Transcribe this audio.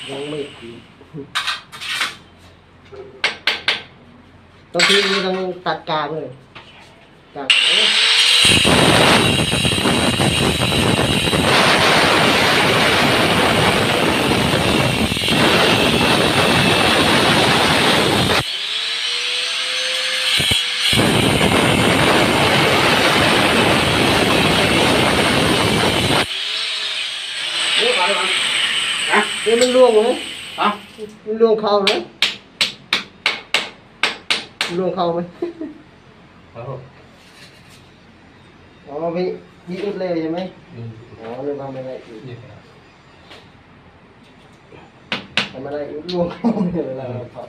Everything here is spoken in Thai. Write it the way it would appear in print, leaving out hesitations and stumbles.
ยังไม่ต้องทีนี้ต้องตัดกลางเลยกลางมันล่วงเลยมันล่วงเข้าเลยล่วงเข้าไหมอ๋อมีอุดเลยใช่ไหมอ๋อเลยทำอะไรอีกทำอะไรอุดล่วงเข้าเลยเวลาเราถอด